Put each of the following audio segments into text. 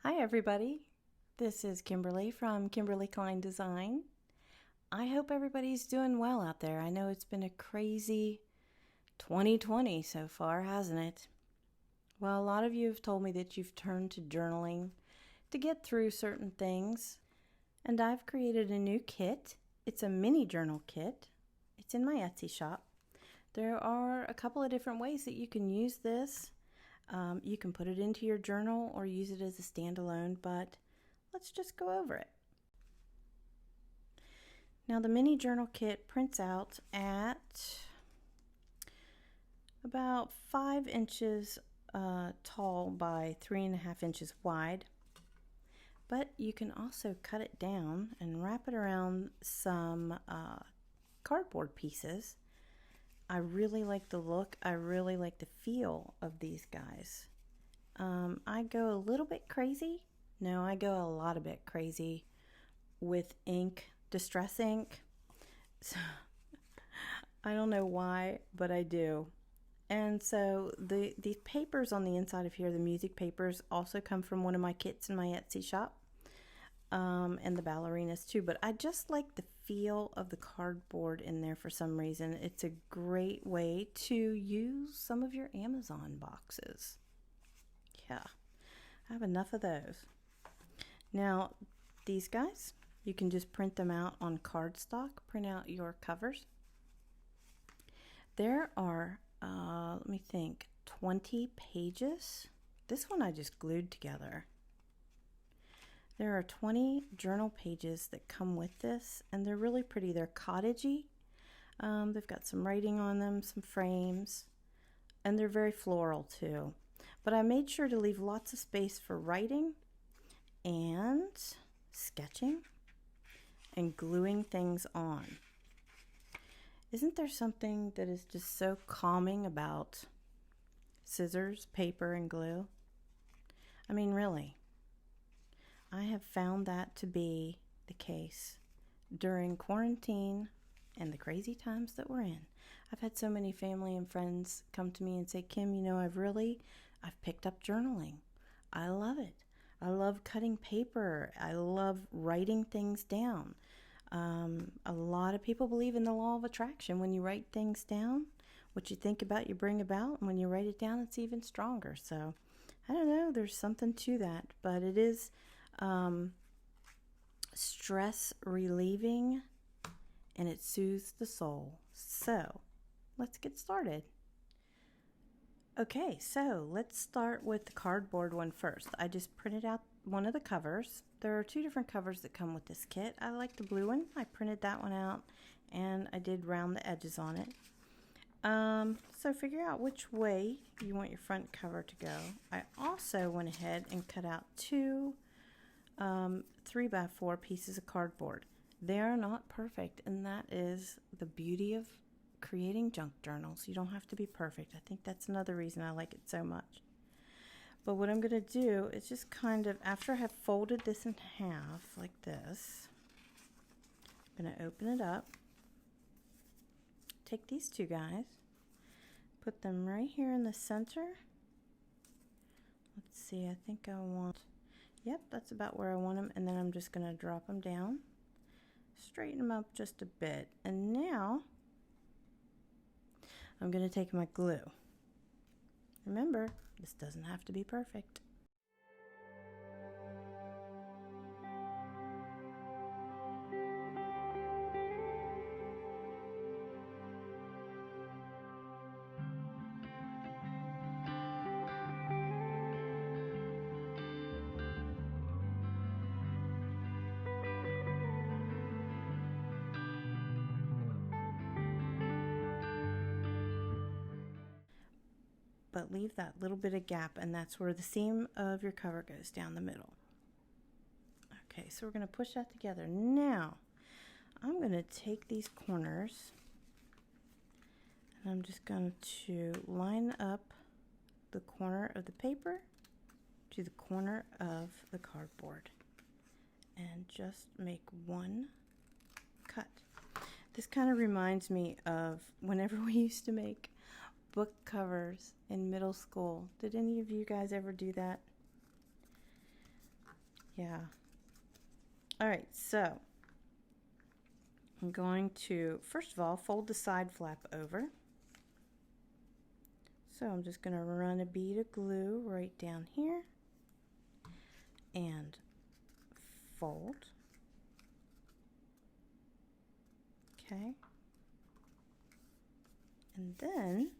Hi everybody, this is Kimberly from Kimberly Klein Design. I hope everybody's doing well out there. I know it's been a crazy 2020 so far, hasn't it? Well, a lot of you have told me that you've turned to journaling to get through certain things, and I've created a new kit. It's a mini journal kit. It's in my Etsy shop. There are a couple of different ways that you can use this. You can put it into your journal or use it as a standalone, but let's just go over it. Now the mini journal kit prints out at about 5 inches tall by 3.5 inches wide, but you can also cut it down and wrap it around some cardboard pieces. I really like the look. I really like the feel of these guys. I go a little bit crazy. No, I go a lot of bit crazy with ink, distress ink. So I don't know why, but I do. And so the papers on the inside of here, the music papers, also come from one of my kits in my Etsy shop. And the ballerinas too, but I just like the feel of the cardboard in there for some reason. It's a great way to use some of your Amazon boxes. Yeah, I have enough of those. Now, these guys, you can just print them out on cardstock, print out your covers. There are, let me think, 20 pages. This one I just glued together. There are 20 journal pages that come with this, and they're really pretty. They're cottagey. They've got some writing on them, some frames, and they're very floral too. But I made sure to leave lots of space for writing and sketching and gluing things on. Isn't there something that is just so calming about scissors, paper, and glue? I mean, really. I have found that to be the case during quarantine and the crazy times that we're in. I've had so many family and friends come to me and say, Kim, you know, I've picked up journaling. I love it. I love cutting paper. I love writing things down. A lot of people believe in the law of attraction. When you write things down, what you think about, you bring about. And when you write it down, it's even stronger. So I don't know, there's something to that, but it is stress relieving, and it soothes the soul. So let's get started. Okay, so let's start with the cardboard one first. I just printed out one of the covers. There are 2 different covers that come with this kit. I like the blue one. I printed that one out, and I did round the edges on it. So figure out which way you want your front cover to go. I also went ahead and cut out 2 3x4 pieces of cardboard. They are not perfect, and that is the beauty of creating junk journals. You don't have to be perfect. I think that's another reason I like it so much. But what I'm going to do is just kind of, after I have folded this in half like this, I'm going to open it up, take these 2 guys, put them right here in the center. Let's see, I think I want, yep, that's about where I want them, and then I'm just going to drop them down, straighten them up just a bit, and now I'm going to take my glue. Remember, this doesn't have to be perfect. But leave that little bit of gap, and that's where the seam of your cover goes, down the middle. Okay, so we're going to push that together. Now, I'm going to take these corners, and I'm just going to line up the corner of the paper to the corner of the cardboard, and just make one cut. This kind of reminds me of whenever we used to make book covers in middle school. Did any of you guys ever do that? Yeah. All right, so I'm going to, first of all, fold the side flap over. So I'm just going to run a bead of glue right down here and fold. Okay. And then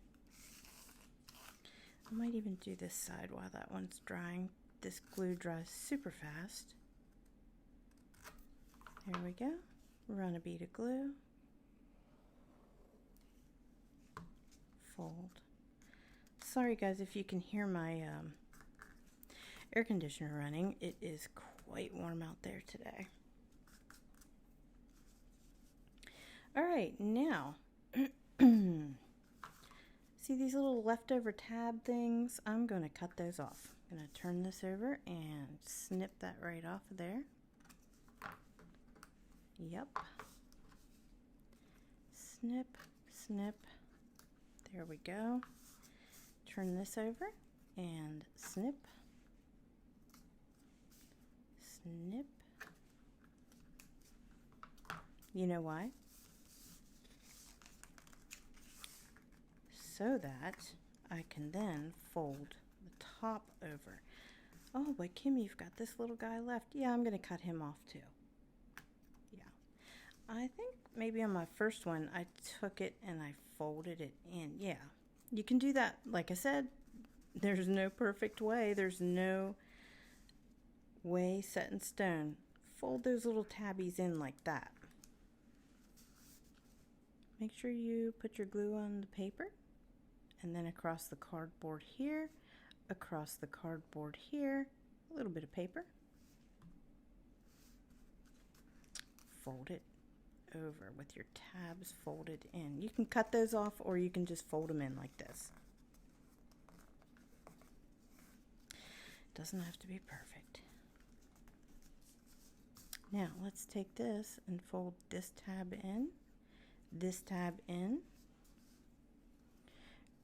I might even do this side while that one's drying. This glue dries super fast. There we go. Run a bead of glue. Fold. Sorry guys if you can hear my air conditioner running. It is quite warm out there today. All right, now see these little leftover tab things? I'm going to cut those off. I'm going to turn this over and snip that right off of there. Yep. Snip, snip. There we go. Turn this over and snip, snip. You know why? So that I can then fold the top over. Oh, but Kim, you've got this little guy left. Yeah, I'm going to cut him off too. Yeah. I think maybe on my first one, I took it and I folded it in. Yeah, you can do that. Like I said, there's no perfect way. There's no way set in stone. Fold those little tabbies in like that. Make sure you put your glue on the paper and then across the cardboard here, across the cardboard here, a little bit of paper. Fold it over with your tabs folded in. You can cut those off or you can just fold them in like this. Doesn't have to be perfect. Now let's take this and fold this tab in, this tab in,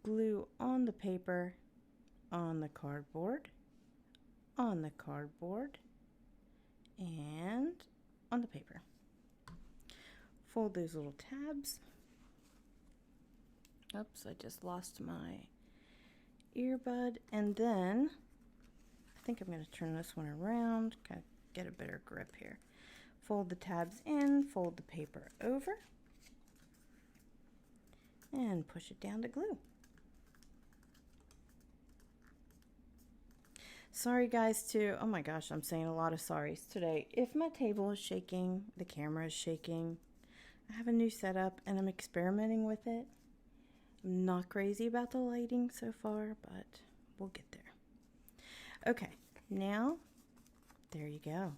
glue on the paper, on the cardboard, on the cardboard, and on the paper. Fold those little tabs. Oops, I just lost my earbud. And then I think I'm going to turn this one around, kind of get a better grip here. Fold the tabs in, fold the paper over, and push it down to glue. Sorry guys too, oh my gosh, I'm saying a lot of sorries today. If my table is shaking, the camera is shaking, I have a new setup and I'm experimenting with it. I'm not crazy about the lighting so far, but we'll get there. Okay, now, there you go.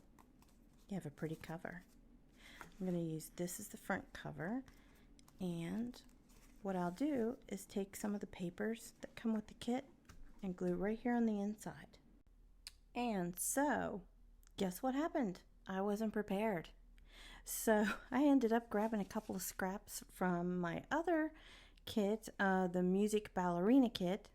You have a pretty cover. I'm going to use this as the front cover, and what I'll do is take some of the papers that come with the kit and glue right here on the inside. And so, guess what happened? I wasn't prepared. So I ended up grabbing a couple of scraps from my other kit, the music ballerina kit,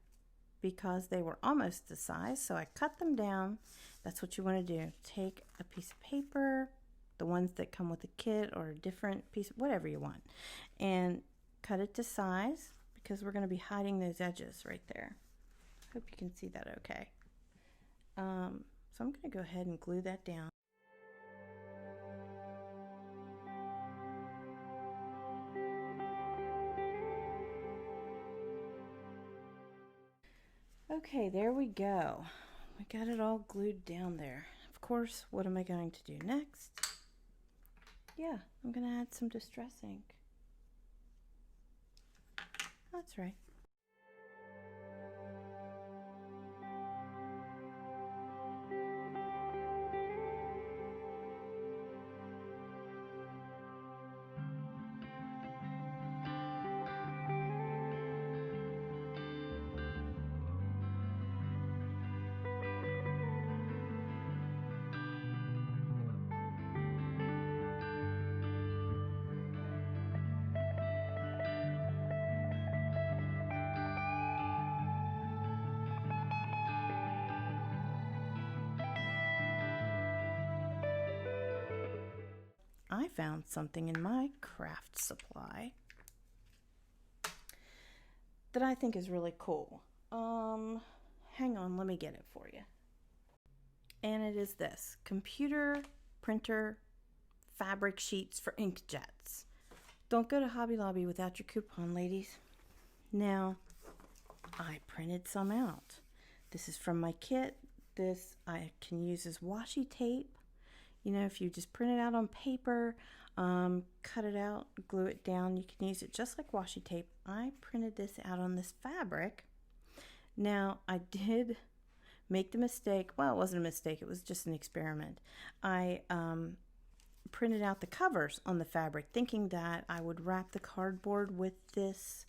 because they were almost the size. So I cut them down. That's what you want to do. Take a piece of paper, the ones that come with the kit, or a different piece, whatever you want, and cut it to size because we're going to be hiding those edges right there. Hope you can see that okay. So I'm going to go ahead and glue that down. Okay, there we go. We got it all glued down there. Of course, what am I going to do next? Yeah, I'm going to add some distress ink. That's right. I found something in my craft supply that I think is really cool. Hang on, let me get it for you. And it is this computer printer fabric sheets for inkjets. Don't go to Hobby Lobby without your coupon, ladies. Now, I printed some out. This is from my kit. This I can use as washi tape. You know, if you just print it out on paper, cut it out, glue it down, you can use it just like washi tape. I printed this out on this fabric. Now, I did make the mistake. Well, it wasn't a mistake. It was just an experiment. I printed out the covers on the fabric, thinking that I would wrap the cardboard with this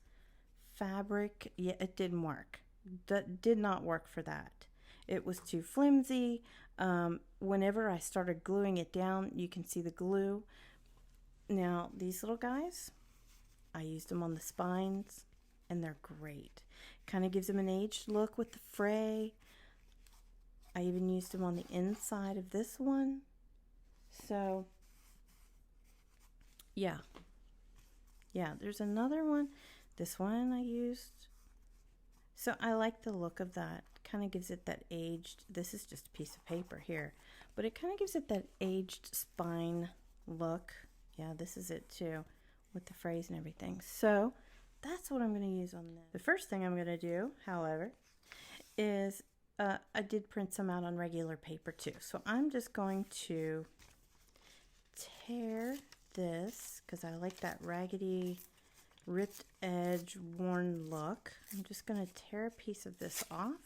fabric. Yeah, it didn't work. That did not work for that. It was too flimsy. Whenever I started gluing it down, you can see the glue. Now, these little guys, I used them on the spines, and they're great. Kind of gives them an aged look with the fray. I even used them on the inside of this one. So, yeah, there's another one. This one I used. So I like the look of that. Kind of gives it that aged, this is just a piece of paper here, but it kind of gives it that aged spine look. Yeah, this is it too, with the phrase and everything. So that's what I'm going to use on this. The first thing I'm going to do, however, is I did print some out on regular paper too. So I'm just going to tear this, because I like that raggedy, ripped edge, worn look. I'm just going to tear a piece of this off,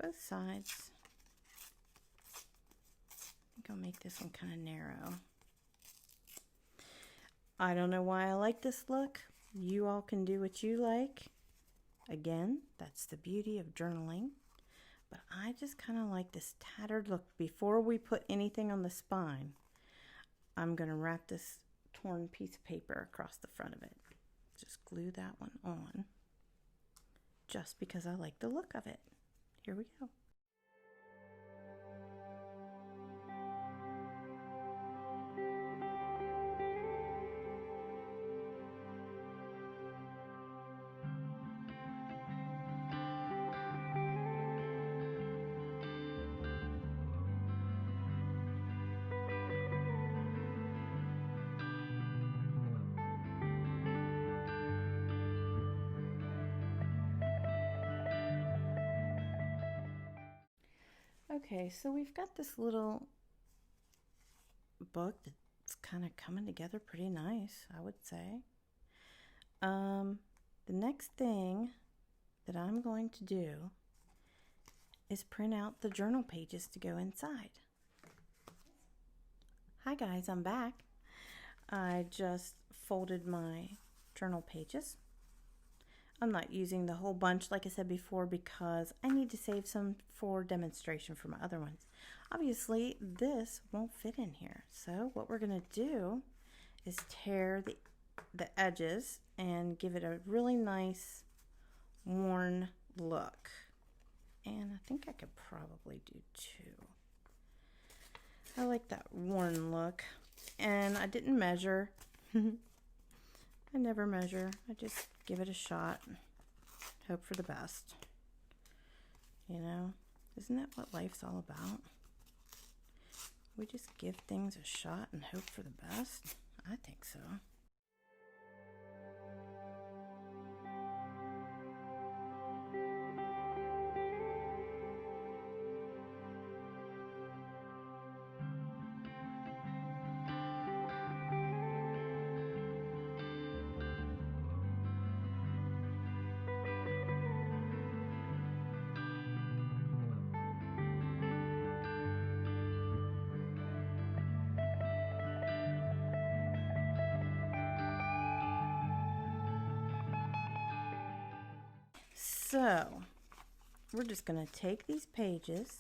both sides. I think I'll make this one kind of narrow. I don't know why I like this look. You all can do what you like. Again, that's the beauty of journaling. But I just kind of like this tattered look. Before we put anything on the spine, I'm going to wrap this torn piece of paper across the front of it. Just glue that one on, just because I like the look of it. Here we go. Okay, so we've got this little book that's kind of coming together pretty nice, I would say. The next thing that I'm going to do is print out the journal pages to go inside. Hi guys, I'm back. I just folded my journal pages. I'm not using the whole bunch like I said before because I need to save some for demonstration for my other ones. Obviously this won't fit in here, so what we're going to do is tear the edges and give it a really nice worn look. And I think I could probably do two. I like that worn look, and I didn't measure. I never measure. I just give it a shot. Hope for the best. You know, isn't that what life's all about? We just give things a shot and hope for the best? I think so. So, we're just going to take these pages,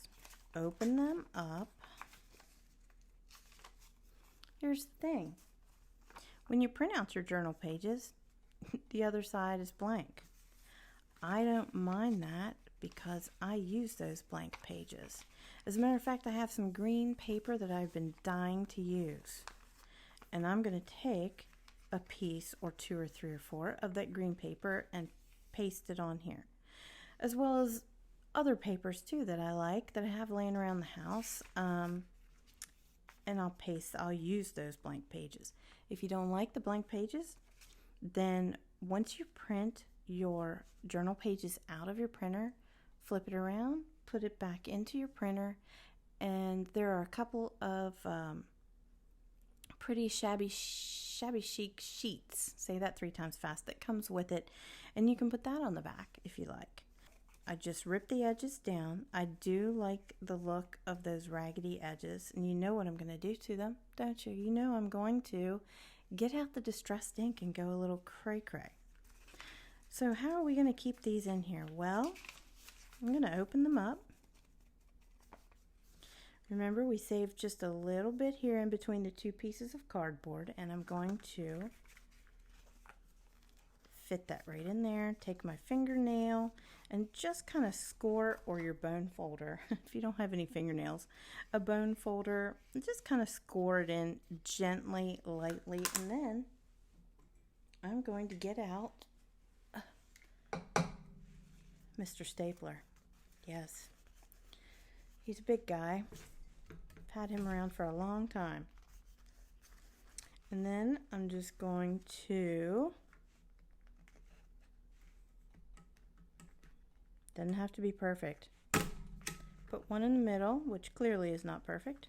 open them up. Here's the thing. When you print out your journal pages, the other side is blank. I don't mind that because I use those blank pages. As a matter of fact, I have some green paper that I've been dying to use. and I'm going to take a piece or 2 or 3 or 4 of that green paper and paste it on here, as well as other papers too that I like, that I have laying around the house. And I'll use those blank pages. If you don't like the blank pages, then once you print your journal pages out of your printer, flip it around, put it back into your printer, and there are a couple of pretty shabby chic sheets, say that 3 times fast, that comes with it, and you can put that on the back if you like. I just rip the edges down. I do like the look of those raggedy edges, and you know what I'm going to do to them, don't you? You know I'm going to get out the distressed ink and go a little cray-cray. So how are we going to keep these in here? Well, I'm going to open them up. Remember, we saved just a little bit here in between the 2 pieces of cardboard, and I'm going to fit that right in there. Take my fingernail and just kind of score, or your bone folder if you don't have any fingernails, a bone folder, just kind of score it in gently, lightly, and then I'm going to get out Mr. Stapler. Yes, he's a big guy. I've had him around for a long time. And then I'm just going to, doesn't have to be perfect, put one in the middle, which clearly is not perfect.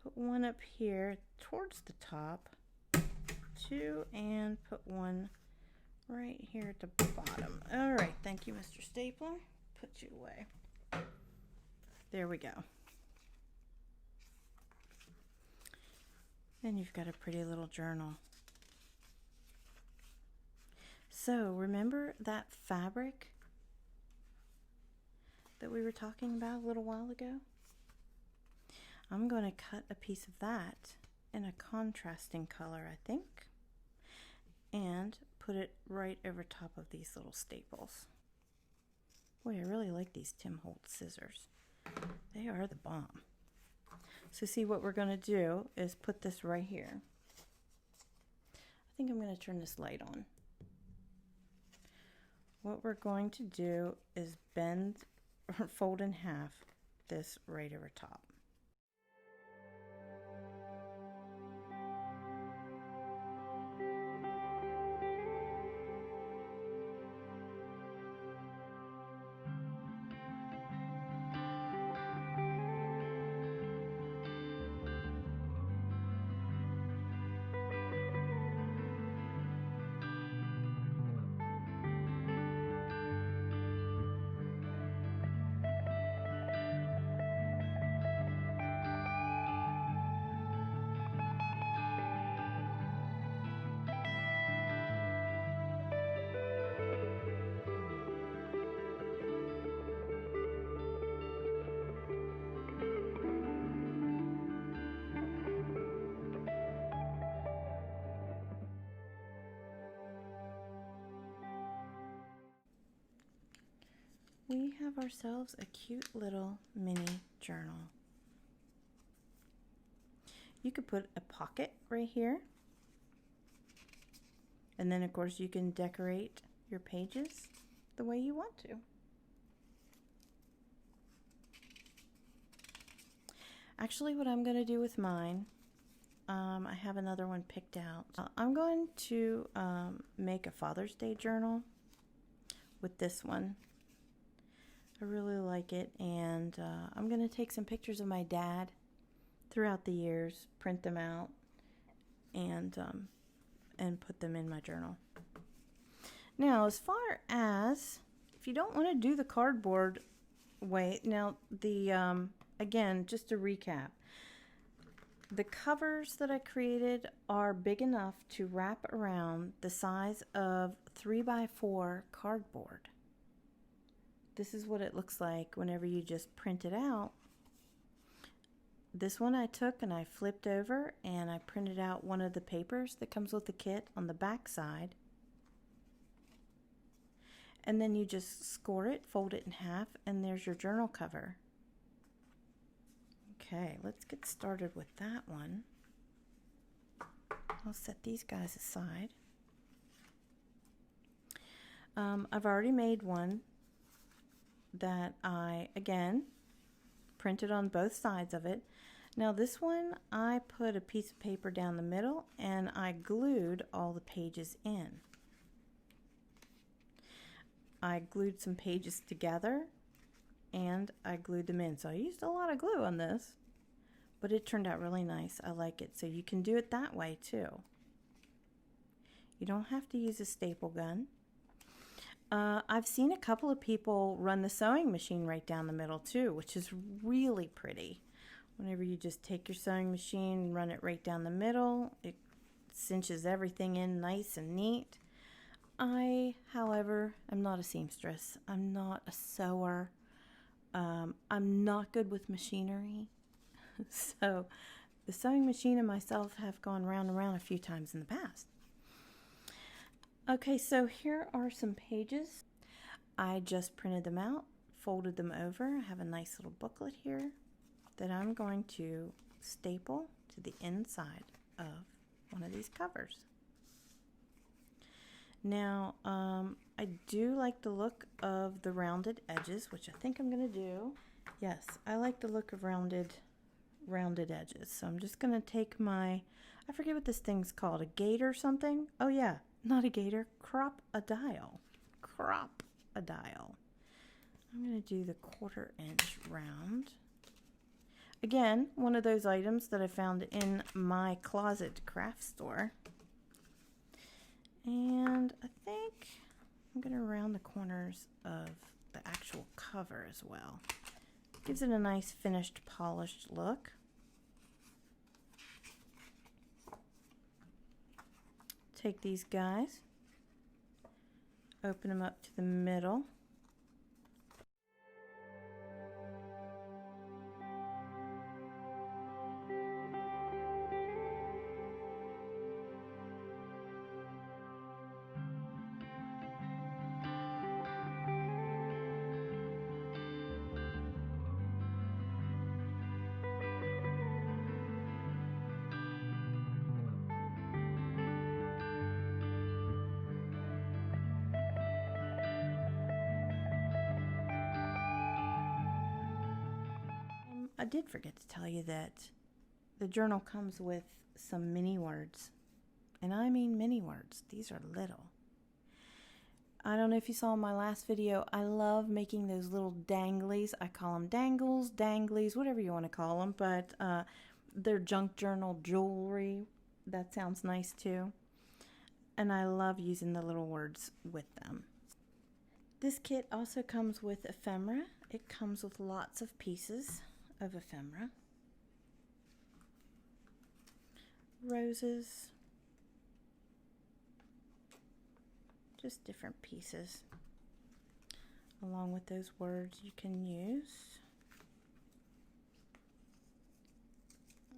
Put one up here towards the top, 2, and put one right here at the bottom. All right, thank you, Mr. Stapler. Put you away. There we go. And you've got a pretty little journal. So remember that fabric that we were talking about a little while ago? I'm going to cut a piece of that in a contrasting color, I think, and put it right over top of these little staples. Boy, I really like these Tim Holtz scissors. They are the bomb. So see, what we're going to do is put this right here. I think I'm going to turn this light on. What we're going to do is bend or fold in half this right over top. We have ourselves a cute little mini journal. You could put a pocket right here, and then of course you can decorate your pages the way you want to. Actually, what I'm going to do with mine, I have another one picked out. I'm going to make a Father's Day journal with this one. I really like it, and I'm going to take some pictures of my dad throughout the years, print them out, and put them in my journal. Now, as far as if you don't want to do the cardboard way, now the again, just to recap, the covers that I created are big enough to wrap around the size of 3x4 cardboard. This is what it looks like whenever you just print it out. This one I took and I flipped over and I printed out one of the papers that comes with the kit on the back side. And then you just score it, fold it in half, and there's your journal cover. Okay, let's get started with that one. I'll set these guys aside. I've already made one that I, again, printed on both sides of it. Now this one, I put a piece of paper down the middle and I glued all the pages in. I glued some pages together and I glued them in. So I used a lot of glue on this, but it turned out really nice. I like it. So you can do it that way too. You don't have to use a staple gun. I've seen a couple of people run the sewing machine right down the middle too, which is really pretty. Whenever you just take your sewing machine and run it right down the middle, it cinches everything in nice and neat. I, however, am not a seamstress. I'm not a sewer. I'm not good with machinery. So the sewing machine and myself have gone round and round a few times in the past. Okay, so here are some pages. I just printed them out, folded them over. I have a nice little booklet here that I'm going to staple to the inside of one of these covers. Now, I do like the look of the rounded edges, which I think I'm going to do. Yes, I like the look of rounded edges. So I'm just going to take my, I forget what this thing's called, a gate or something. Oh yeah, not a gator, crop a dial. Crop a dial. I'm going to do the 1/4 inch round. Again, one of those items that I found in my closet craft store. And I think I'm going to round the corners of the actual cover as well. Gives it a nice finished, polished look. Take these guys, open them up to the middle. I did forget to tell you that the journal comes with some mini words, and I mean mini words. These are little. I don't know if you saw in my last video, I love making those little danglies. I call them dangles, danglies, whatever you want to call them, but they're junk journal jewelry. That sounds nice too. And I love using the little words with them. This kit also comes with ephemera. It comes with lots of pieces of ephemera. Roses. Just different pieces. Along with those words you can use.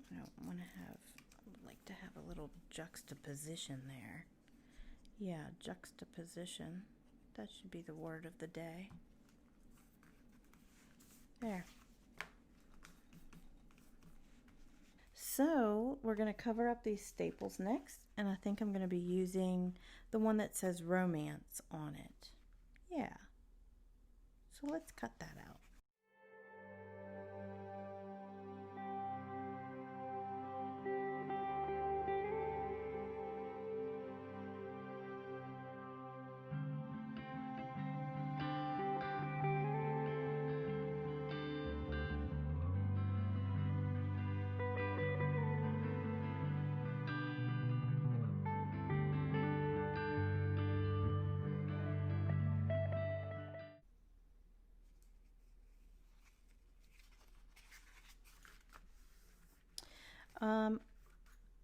I don't want to have, I would like to have a little juxtaposition there. Yeah, juxtaposition. That should be the word of the day. There. So we're going to cover up these staples next, and I think I'm going to be using the one that says romance on it. Yeah. So let's cut that out.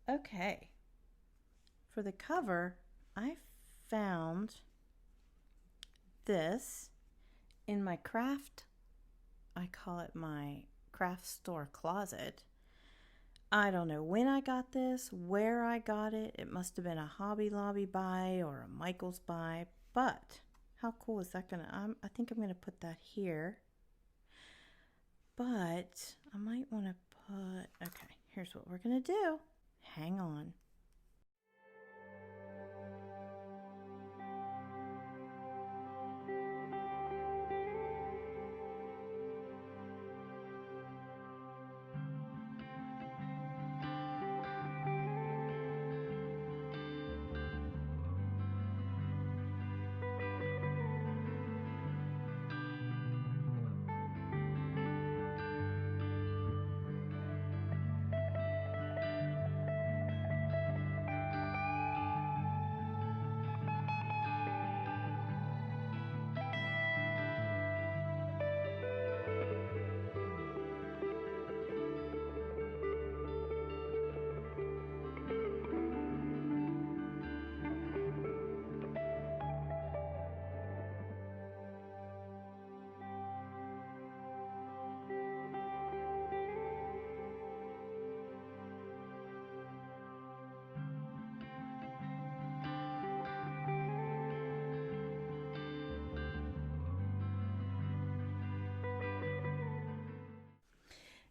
Okay, for the cover, I found this in my craft, I call it my craft store closet. I don't know when I got this, where I got it. It must have been a Hobby Lobby buy or a Michaels buy, but how cool is that gonna, I think I'm gonna put that here. But I might want to put, okay, here's what we're gonna do. Hang on.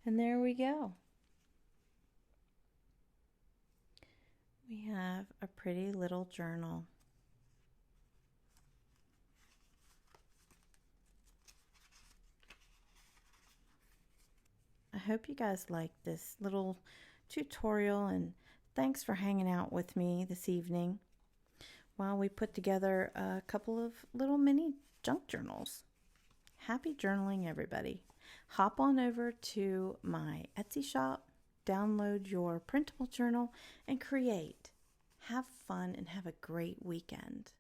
And there we go. We have a pretty little journal. I hope you guys like this little tutorial, and thanks for hanging out with me this evening while we put together a couple of little mini junk journals. Happy journaling, everybody. Hop on over to my Etsy shop, download your printable journal, and create. Have fun and have a great weekend.